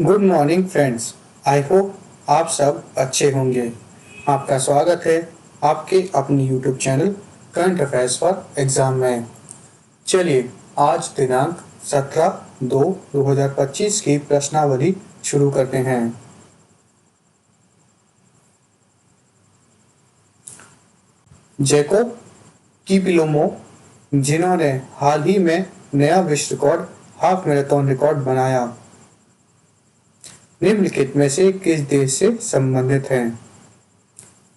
Good morning friends. I hope आप सब अच्छे होंगे। आपका स्वागत है आपके अपनी YouTube channel current affairs for exam में। चलिए आज दिनांक 17/2/2025 की प्रश्नावली शुरू करते हैं। जैकोब कीपिलोमो, जिन्होंने हाल ही में नया विश्व रिकॉर्ड हाफ मैराथन रिकॉर्ड बनाया, निम्नलिखित में से किस देश से संबंधित हैं?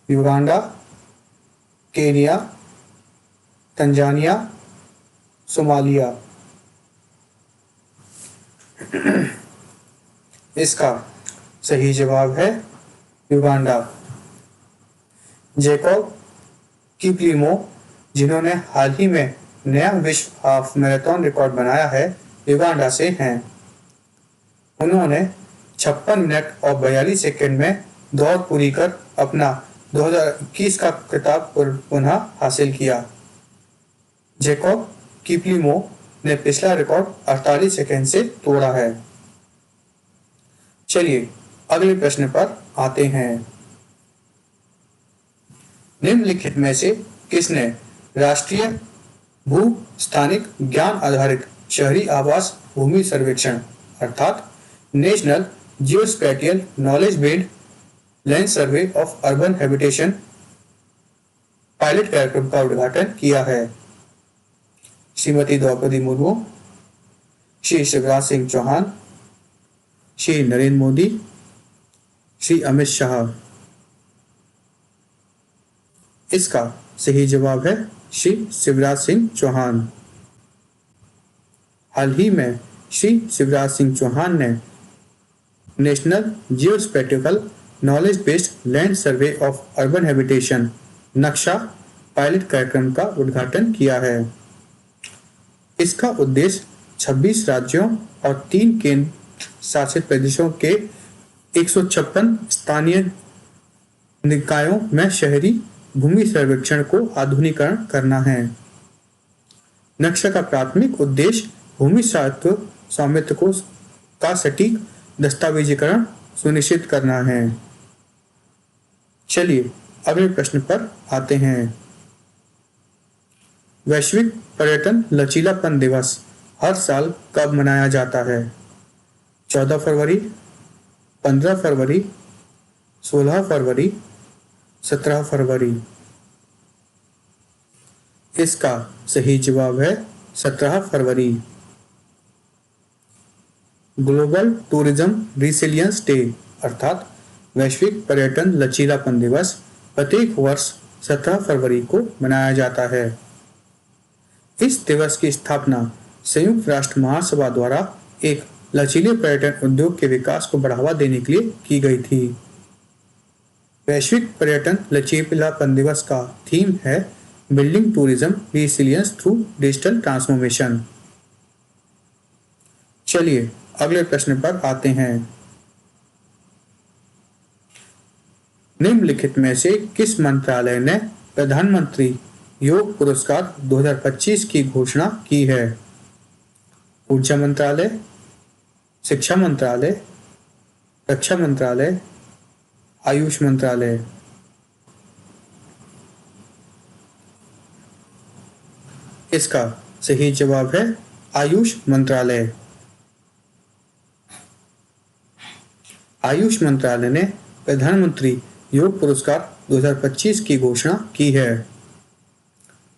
Uganda, Kenya, Tanzania, Somalia. इसका सही जवाब है युगांडा। जैकोब कीपिलोमो, जिन्होंने हाल ही में नया विश्व हाफ मैराथन रिकॉर्ड बनाया है, युगांडा से हैं। उन्होंने 56 मिनट और 42 सेकंड में दौड़ पूरी कर अपना 2021 का खिताब पुनः हासिल किया। जैकोब कीपिलोमो ने पिछला रिकॉर्ड 48 सेकंड से तोड़ा है। चलिए अगले प्रश्न पर आते हैं। निम्नलिखित में से किसने राष्ट्रीय भू स्थानिक ज्ञान आधारित शहरी आवास भूमि सर्वेक्षण अर्थात national geospatial knowledge based land survey of urban habitation pilot कार्यक्रम का उद्घाटन किया है? श्रीमती द्रौपदी मुर्मू, श्री शिवराज सिंह चौहान, श्री नरेंद्र मोदी, श्री अमित शाह। इसका सही जवाब है श्री शिवराज सिंह चौहान। हाल ही में श्री शिवराज सिंह चौहान ने national geospatial knowledge based land survey of urban habitation Naksha pilot कार्यक्रम का उद्घाटन किया है। इसका उद्देश्य 26 राज्यों और 3 केंद्र शासित प्रदेशों के 156 स्थानीय निकायों में शहरी भूमि सर्वेक्षण को आधुनिकीकरण करना है। नक्शा का प्राथमिक उद्देश्य भूमि स्वामित्व का सटीक दस्तावेजीकरण सुनिश्चित करना है। चलिए अगले प्रश्न पर आते हैं। वैश्विक पर्यटन लचीलापन दिवस हर साल कब मनाया जाता है? 14 फरवरी, 15 फरवरी, 16 फरवरी, 17 फरवरी। इसका सही जवाब है 17 फरवरी। ग्लोबल टूरिज्म रिसिलियंस डे अर्थात वैश्विक पर्यटन लचीलापन दिवस प्रत्येक वर्ष 17 फरवरी को मनाया जाता है। इस दिवस की स्थापना संयुक्त राष्ट्र महासभा द्वारा एक लचीले पर्यटन उद्योग के विकास को बढ़ावा देने के लिए की गई थी। वैश्विक पर्यटन लचीलापन दिवस का थीम है building tourism resilience through digital transformation. चलिए अगले प्रश्न पर आते हैं। निम्नलिखित में से किस मंत्रालय ने प्रधानमंत्री योग पुरस्कार 2025 की घोषणा की है? ऊर्जा मंत्रालय, शिक्षा मंत्रालय, रक्षा मंत्रालय, आयुष मंत्रालय। इसका सही जवाब है आयुष मंत्रालय। आयुष मंत्रालय ने प्रधानमंत्री योग पुरस्कार 2025 की घोषणा की है।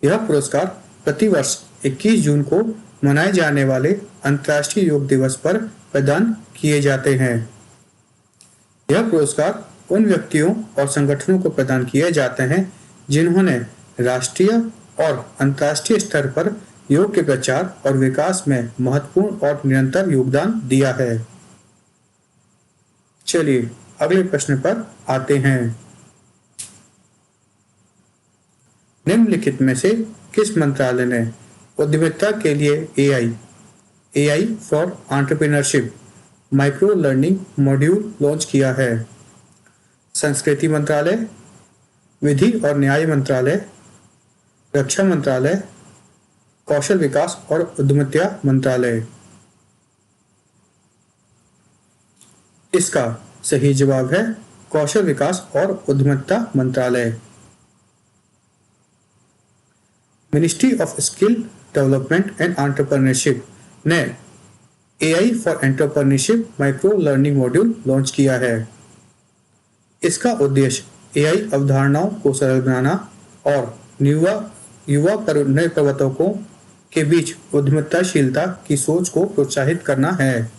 यह पुरस्कार प्रतिवर्ष 21 जून को मनाए जाने वाले अंतर्राष्ट्रीय योग दिवस पर प्रदान किए जाते हैं। यह पुरस्कार उन व्यक्तियों और संगठनों को प्रदान किए जाते हैं जिन्होंने राष्ट्रीय और अंतर्राष्ट्रीय स्तर पर योग के प्रचार और विकास में महत्वपूर्ण और निरंतर योगदान दिया है। चलिए अगले प्रश्न पर आते हैं। निम्नलिखित में से किस मंत्रालय ने उद्यमिता के लिए AI for entrepreneurship micro learning module launch किया है? संस्कृति मंत्रालय, विधि और न्याय मंत्रालय, रक्षा मंत्रालय, कौशल विकास और उद्यमिता मंत्रालय। इसका सही जवाब है कौशल विकास और उद्यमिता मंत्रालय। Ministry of skill development and entrepreneurship ने AI for entrepreneurship micro learning module launch किया है। इसका उद्देश्य एआई अवधारणाओं को सरल बनाना और युवा युवा नए प्रवर्तकों के बीच उद्यमशीलता की सोच को प्रोत्साहित करना है।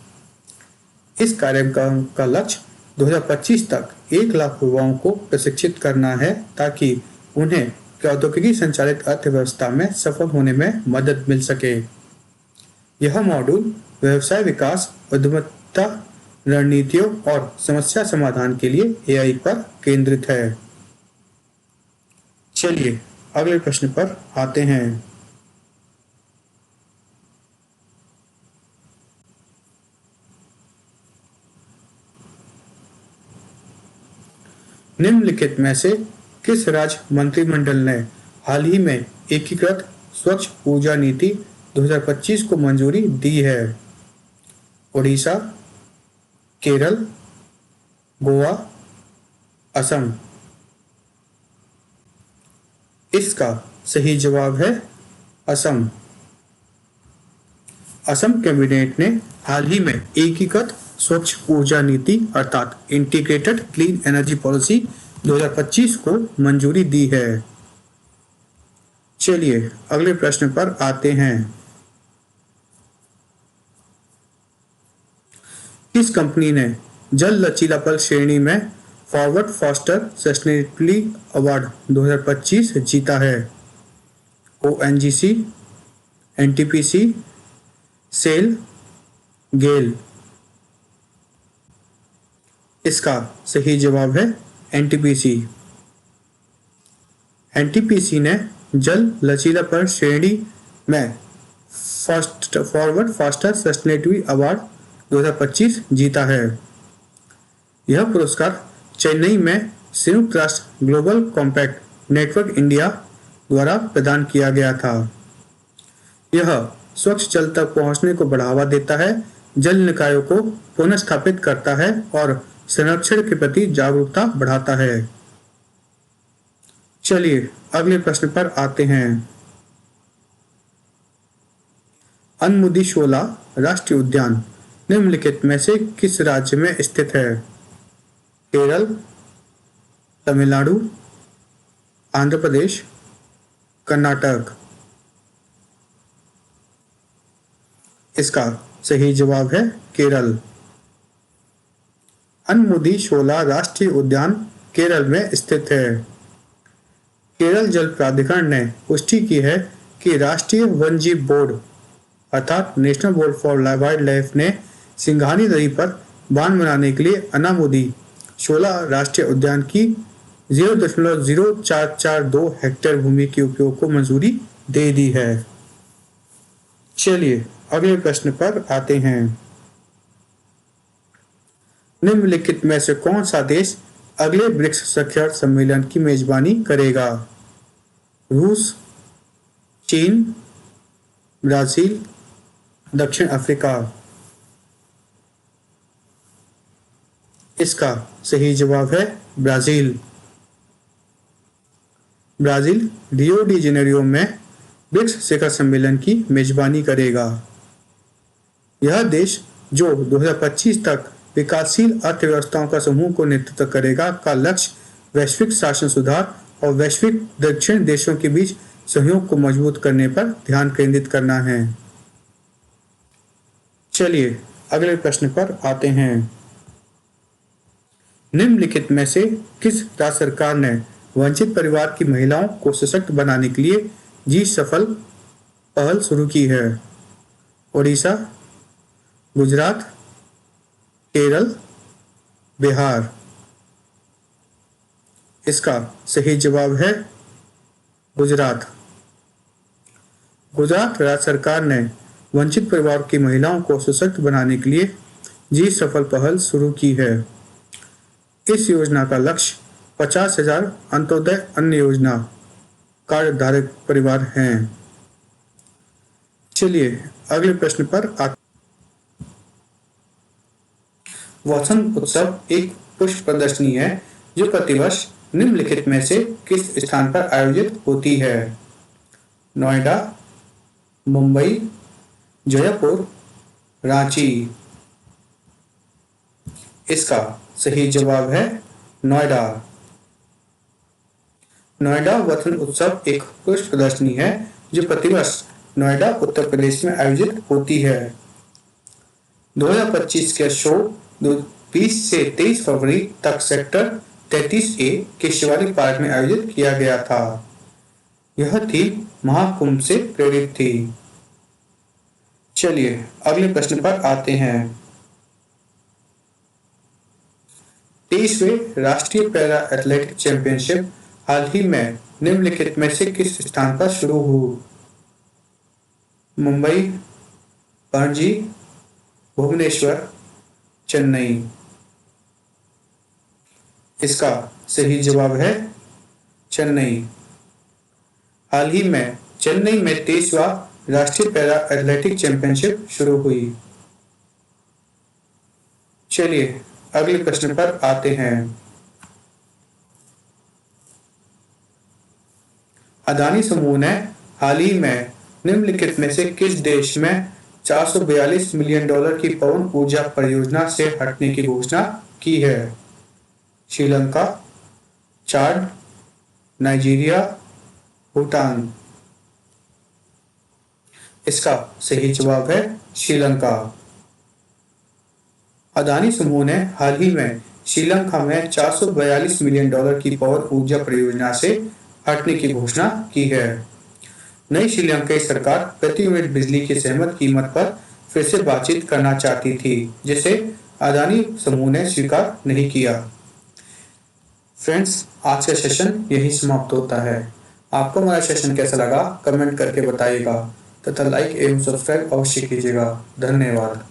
इस कार्यक्रम का लक्ष्य 2025 तक 1 लाख युवाओं को प्रशिक्षित करना है ताकि उन्हें प्रौद्योगिकी संचालित अर्थव्यवस्था में सफल होने में मदद मिल सके। यह मॉड्यूल व्यवसाय विकास, उद्यमिता रणनीतियों और समस्या समाधान के लिए एआई पर केंद्रित है। चलिए अगले प्रश्न पर आते हैं। निम्नलिखित में से किस राज्य मंत्रिमंडल ने हाल ही में एकीकृत स्वच्छ ऊर्जा नीति 2025 को मंजूरी दी है? ओडिशा, केरल, गोवा, असम। इसका सही जवाब है असम। असम कैबिनेट ने हाल ही में एकीकृत स्वच्छ ऊर्जा नीति अर्थात इंटीग्रेटेड क्लीन एनर्जी पॉलिसी 2025 को मंजूरी दी है। चलिए अगले प्रश्न पर आते हैं। किस कंपनी ने जल लचीलापन श्रेणी में फॉरवर्ड फास्टर सस्टेनेबिलिटी अवार्ड 2025 जीता है? ओएनजीसी, एनटीपीसी, सेल, गेल। इसका सही जवाब है एनटीपीसी। एनटीपीसी ने जल लचीलापन श्रेणी में फॉरवर्ड फास्टर सस्टेनेबिलिटी अवार्ड 2025 जीता है। यह पुरस्कार चेन्नई में संयुक्त राष्ट्र ग्लोबल कॉम्पैक्ट नेटवर्क इंडिया द्वारा प्रदान किया गया था। यह स्वच्छ जल तक पहुंचने को बढ़ावा देता है, जल निकायों को पुनर्स्थापित करता है और संरक्षण के प्रति जागरूकता बढ़ाता है। चलिए अगले प्रश्न पर आते हैं। अन्मुदी-शोला राष्ट्रीय उद्यान निम्नलिखित में से किस राज्य में स्थित है? केरल, तमिलनाडु, आंध्र प्रदेश, कर्नाटक। इसका सही जवाब है केरल। अन्मुदी-शोला राष्ट्रीय उद्यान केरल में स्थित है। केरल जल प्राधिकरण ने पुष्टि की है कि राष्ट्रीय वन्यजीव बोर्ड अर्थात national board for wild life ने सिंघानी नदी पर बांध बनाने के लिए अन्मुदी-शोला राष्ट्रीय उद्यान की 0.0442 हेक्टेयर भूमि के उपयोग को मंजूरी दे दी है। चलिए अगले प्रश्न पर आते हैं। निम्नलिखित में से कौन सा देश अगले ब्रिक्स शिखर सम्मेलन की मेजबानी करेगा? रूस, चीन, ब्राजील, दक्षिण अफ्रीका। इसका सही जवाब है Brazil. Brazil Rio de Janeiro में ब्रिक्स शिखर सम्मेलन की मेजबानी करेगा। यह देश जो 2025 तक विकासशील अर्थव्यवस्थाओं का समूह को नेतृत्व करेगा का लक्ष्य वैश्विक शासन सुधार और वैश्विक दक्षिण देशों के बीच सहयोग को मजबूत करने पर ध्यान केंद्रित करना है। चलिए अगले प्रश्न पर आते हैं। निम्नलिखित में से किस राज्य सरकार ने वंचित परिवार की महिलाओं को सशक्त बनाने के लिए जी सफल पहल शुरू की है? ओडिशा, गुजरात, केरल, बिहार। इसका सही जवाब है गुजरात। गुजरात राज्य सरकार ने वंचित परिवार की महिलाओं को सशक्त बनाने के लिए जी सफल पहल शुरू की है। इस योजना का लक्ष्य 50,000 अंत्योदय अन्न योजना कार्डधारक परिवार हैं। चलिए अगले प्रश्न पर आते। वसंत उत्सव एक पुष्प प्रदर्शनी है जो प्रतिवर्ष निम्नलिखित में से किस स्थान पर आयोजित होती है? नोएडा, मुंबई, जयपुर, रांची। इसका सही जवाब है नोएडा। नोएडा वसंत उत्सव एक पुष्प प्रदर्शनी है जो प्रतिवर्ष नोएडा उत्तर प्रदेश में आयोजित होती है। 2025 का शो 20 से 23 फरवरी तक सेक्टर 33A के शिवालिक पार्क में आयोजित किया गया था। यह थीम महाकुंभ से प्रेरित थी। चलिए अगले प्रश्न पर आते हैं। 23वें राष्ट्रीय पैरा एथलेटिक चैंपियनशिप हाल ही में निम्नलिखित में से किस स्थान पर शुरू हुई? मुंबई, पणजी, भुवनेश्वर, चेन्नई। इसका सही जवाब है चेन्नई। हाल ही में चेन्नई में 23वां राष्ट्रीय पैरा एथलेटिक चैंपियनशिप शुरू हुई। चलिए अगले प्रश्न पर आते हैं। अदानी समूह ने हाल ही में निम्नलिखित में से किस देश में $442 मिलियन की पवन ऊर्जा परियोजना से हटने की घोषणा की है? श्रीलंका, चाड, नाइजीरिया, भूटान। इसका सही जवाब है श्रीलंका। अदानी समूह ने हाल ही में श्रीलंका में $442 मिलियन की पवन ऊर्जा परियोजना से हटने की घोषणा की है। नई श्रीलंकाई सरकार प्रति यूनिट बिजली की सहमत कीमत पर फिर से बातचीत करना चाहती थी, जिसे अदानी समूह ने स्वीकार नहीं किया। फ्रेंड्स, आज का सेशन यही समाप्त होता है। आपको हमारा सेशन कैसा लगा कमेंट करके बताइएगा तथा लाइक एवं सब्सक्राइब अवश्य कीजिएगा। धन्यवाद।